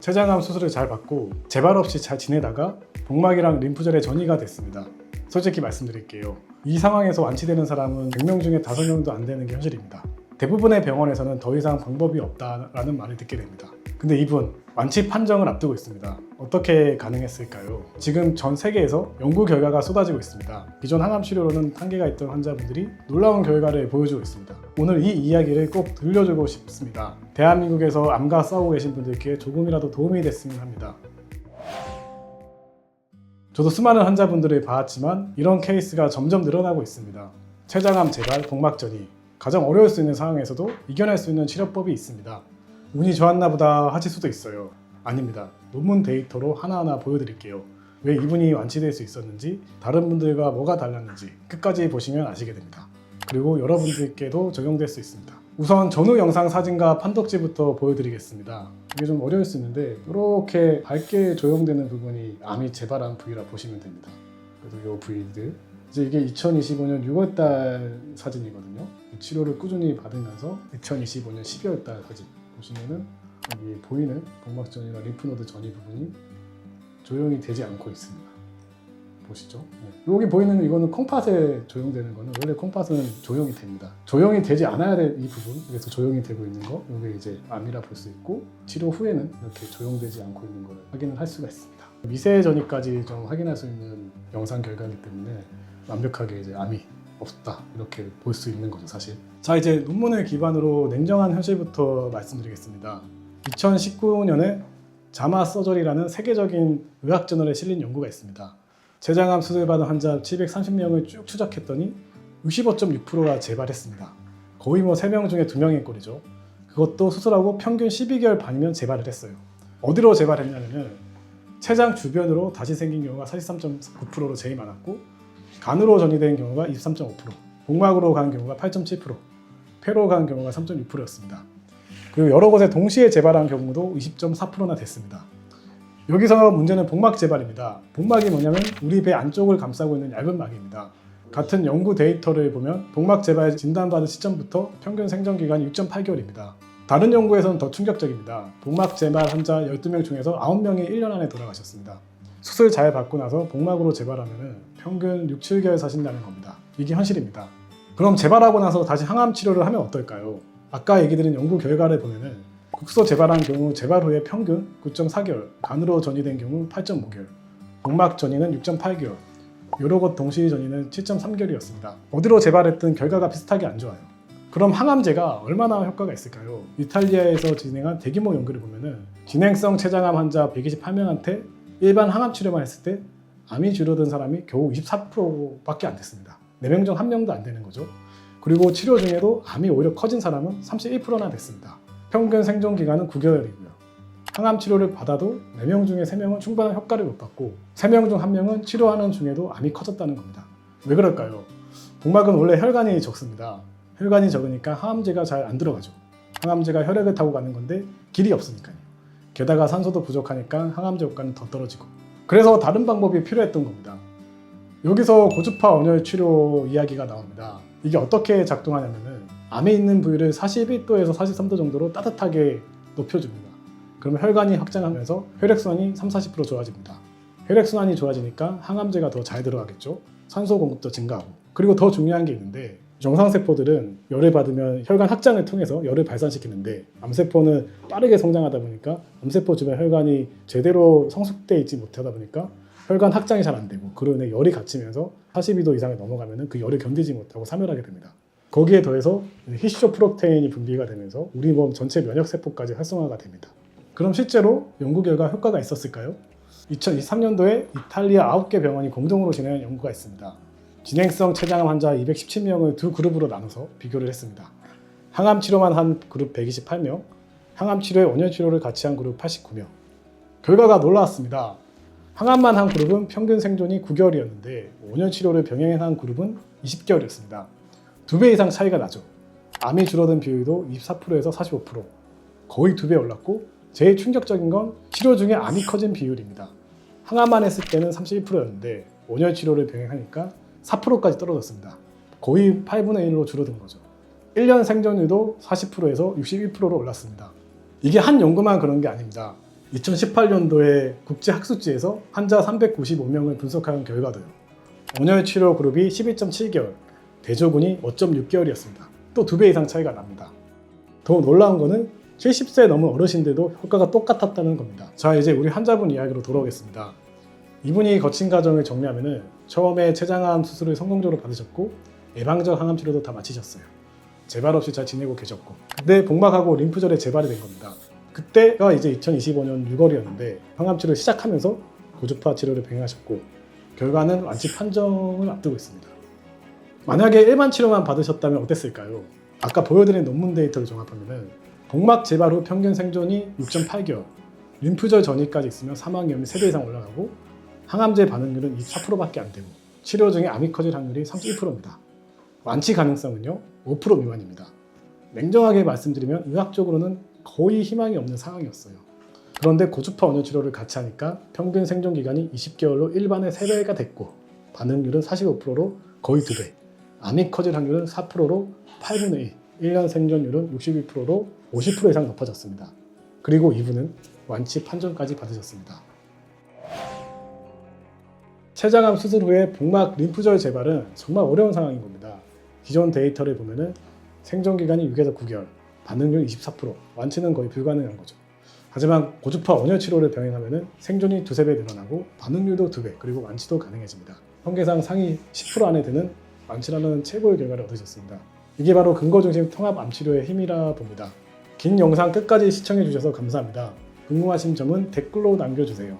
췌장암 수술을 잘 받고 재발 없이 잘 지내다가 복막이랑 림프절에 전이가 됐습니다. 솔직히 말씀드릴게요. 이 상황에서 완치되는 사람은 100명 중에 5명도 안 되는 게 현실입니다. 대부분의 병원에서는 더 이상 방법이 없다라는 말을 듣게 됩니다. 근데 이분 완치 판정을 앞두고 있습니다. 어떻게 가능했을까요? 지금 전 세계에서 연구 결과가 쏟아지고 있습니다. 기존 항암 치료로는 한계가 있던 환자분들이 놀라운 결과를 보여주고 있습니다. 오늘 이 이야기를 꼭 들려주고 싶습니다. 대한민국에서 암과 싸우고 계신 분들께 조금이라도 도움이 됐으면 합니다. 저도 수많은 환자분들을 봐왔지만 이런 케이스가 점점 늘어나고 있습니다. 췌장암 재발, 복막전이 가장 어려울 수 있는 상황에서도 이겨낼 수 있는 치료법이 있습니다. 운이 좋았나 보다 하실 수도 있어요. 아닙니다. 논문 데이터로 하나하나 보여드릴게요. 왜 이분이 완치될 수 있었는지, 다른 분들과 뭐가 달랐는지 끝까지 보시면 아시게 됩니다. 그리고 여러분들께도 적용될 수 있습니다. 우선 전후 영상 사진과 판독지부터 보여드리겠습니다. 이게 좀 어려울 수 있는데 이렇게 밝게 조형되는 부분이 암이 재발한 부위라 보시면 됩니다. 그래서 이 부위들 이제 이게 2025년 6월달 사진이거든요. 치료를 꾸준히 받으면서 2025년 12월달 사진 보시면은 여기 보이는 복막전이나 림프노드 전이 부분이 조형이 되지 않고 있습니다. 보시죠? 네. 여기 보이는 이거는 콩팥에 조형되는 거는 원래 콩팥은 조형이 됩니다. 조형이 되지 않아야 될 이 부분, 그래서 조형이 되고 있는 거, 이게 이제 암이라 볼 수 있고 치료 후에는 이렇게 조형되지 않고 있는 걸 확인을 할 수가 있습니다. 미세 전이까지 좀 확인할 수 있는 영상 결과이기 때문에 완벽하게 이제 암이 없다 이렇게 볼 수 있는 거죠, 사실. 자, 이제 논문을 기반으로 냉정한 현실부터 말씀드리겠습니다. 2019년에 자마 서저리라는 세계적인 의학 저널에 실린 연구가 있습니다. 췌장암 수술받은 환자 730명을 쭉 추적했더니 65.6%가 재발했습니다. 거의 3명 중에 2명인 꼴이죠. 그것도 수술하고 평균 12개월 반이면 재발을 했어요. 어디로 재발했냐면 췌장 주변으로 다시 생긴 경우가 43.9%로 제일 많았고, 간으로 전이된 경우가 23.5%, 복막으로 간 경우가 8.7%, 폐로 간 경우가 3.6%였습니다. 그리고 여러 곳에 동시에 재발한 경우도 20.4%나 됐습니다. 여기서 문제는 복막 재발입니다. 복막이 뭐냐면 우리 배 안쪽을 감싸고 있는 얇은 막입니다. 같은 연구 데이터를 보면 복막 재발 진단받은 시점부터 평균 생존 기간이 6.8개월입니다. 다른 연구에서는 더 충격적입니다. 복막 재발 환자 12명 중에서 9명이 1년 안에 돌아가셨습니다. 수술 잘 받고 나서 복막으로 재발하면 평균 6, 7개월 사신다는 겁니다. 이게 현실입니다. 그럼 재발하고 나서 다시 항암 치료를 하면 어떨까요? 아까 얘기 드린 연구 결과를 보면은 국소 재발한 경우 재발 후에 평균 9.4개월, 간으로 전이된 경우 8.5개월, 복막 전이는 6.8개월, 여러 곳 동시 전이는 7.3개월이었습니다. 어디로 재발했든 결과가 비슷하게 안 좋아요. 그럼 항암제가 얼마나 효과가 있을까요? 이탈리아에서 진행한 대규모 연구를 보면은 진행성 췌장암 환자 128명한테 일반 항암 치료만 했을 때 암이 줄어든 사람이 겨우 24%밖에 안 됐습니다. 4명 중 1명도 안 되는 거죠. 그리고 치료 중에도 암이 오히려 커진 사람은 31%나 됐습니다. 평균 생존 기간은 9개월이고요. 항암 치료를 받아도 4명 중에 3명은 충분한 효과를 못 받고 3명 중 1명은 치료하는 중에도 암이 커졌다는 겁니다. 왜 그럴까요? 복막은 원래 혈관이 적습니다. 혈관이 적으니까 항암제가 잘 안 들어가죠. 항암제가 혈액을 타고 가는 건데 길이 없으니까요. 게다가 산소도 부족하니까 항암제 효과는 더 떨어지고, 그래서 다른 방법이 필요했던 겁니다. 여기서 고주파 온열 치료 이야기가 나옵니다. 이게 어떻게 작동하냐면은 암에 있는 부위를 41도에서 43도 정도로 따뜻하게 높여줍니다. 그러면 혈관이 확장하면서 혈액순환이 30-40% 좋아집니다. 혈액순환이 좋아지니까 항암제가 더 잘 들어가겠죠. 산소 공급도 증가하고. 그리고 더 중요한 게 있는데, 정상세포들은 열을 받으면 혈관 확장을 통해서 열을 발산시키는데 암세포는 빠르게 성장하다 보니까 암세포 주변 혈관이 제대로 성숙되어 있지 못하다 보니까 혈관 확장이 잘 안 되고, 그로 인해 열이 갇히면서 42도 이상을 넘어가면 그 열을 견디지 못하고 사멸하게 됩니다. 거기에 더해서 히쇼 프로테인이 분비가 되면서 우리 몸 전체 면역세포까지 활성화가 됩니다. 그럼 실제로 연구 결과 효과가 있었을까요? 2023년도에 이탈리아 9개 병원이 공동으로 진행한 연구가 있습니다. 진행성 췌장암 환자 217명을 두 그룹으로 나눠서 비교를 했습니다. 항암 치료만 한 그룹 128명, 항암 치료에 온열 치료를 같이 한 그룹 89명. 결과가 놀라웠습니다. 항암만 한 그룹은 평균 생존이 9개월이었는데 온열 치료를 병행한 그룹은 20개월이었습니다. 2배 이상 차이가 나죠. 암이 줄어든 비율도 24%에서 45%, 거의 2배 올랐고, 제일 충격적인 건 치료 중에 암이 커진 비율입니다. 항암만 했을 때는 31%였는데 온열 치료를 병행하니까 4%까지 떨어졌습니다. 거의 8분의 1로 줄어든 거죠. 1년 생존율도 40%에서 61%로 올랐습니다. 이게 한 연구만 그런 게 아닙니다. 2018년도에 국제학술지에서 환자 395명을 분석한 결과도요. 온열 치료 그룹이 12.7개월, 대조군이 5.6개월이었습니다. 또 2배 이상 차이가 납니다. 더 놀라운 거는 70세 넘은 어르신들도 효과가 똑같았다는 겁니다. 자, 이제 우리 환자분 이야기로 돌아오겠습니다. 이분이 거친 과정을 정리하면은 처음에 췌장암 수술을 성공적으로 받으셨고 예방적 항암 치료도 다 마치셨어요. 재발 없이 잘 지내고 계셨고, 근데 복막하고 림프절에 재발이 된 겁니다. 그때가 이제 2025년 6월이었는데 항암 치료를 시작하면서 고주파 치료를 병행하셨고 결과는 완치 판정을 앞두고 있습니다. 만약에 일반 치료만 받으셨다면 어땠을까요? 아까 보여드린 논문 데이터를 종합하면은 복막 재발 후 평균 생존이 6.8개월, 림프절 전이까지 있으면 사망 위험이 3배 이상 올라가고 항암제 반응률은 24%밖에 안 되고 치료 중에 암이 커질 확률이 31%입니다. 완치 가능성은요 5% 미만입니다. 냉정하게 말씀드리면 의학적으로는 거의 희망이 없는 상황이었어요. 그런데 고주파 온열 치료를 같이 하니까 평균 생존 기간이 20개월로 일반의 3배가 됐고 반응률은 45%로 거의 2배, 암이 커질 확률은 4%로 8분의 1, 1년 생존율은 61%로 50% 이상 높아졌습니다. 그리고 이분은 완치 판정까지 받으셨습니다. 췌장암 수술 후에 복막 림프절 재발은 정말 어려운 상황인 겁니다. 기존 데이터를 보면은 생존 기간이 6에서 9개월, 반응률 24%, 완치는 거의 불가능한 거죠. 하지만 고주파 온열 치료를 병행하면은 생존이 2~3배 늘어나고 반응률도 2배, 그리고 완치도 가능해집니다. 통계상 상위 10% 안에 드는 완치라는 최고의 결과를 얻으셨습니다. 이게 바로 근거중심 통합암 치료의 힘이라 봅니다. 긴 영상 끝까지 시청해 주셔서 감사합니다. 궁금하신 점은 댓글로 남겨주세요.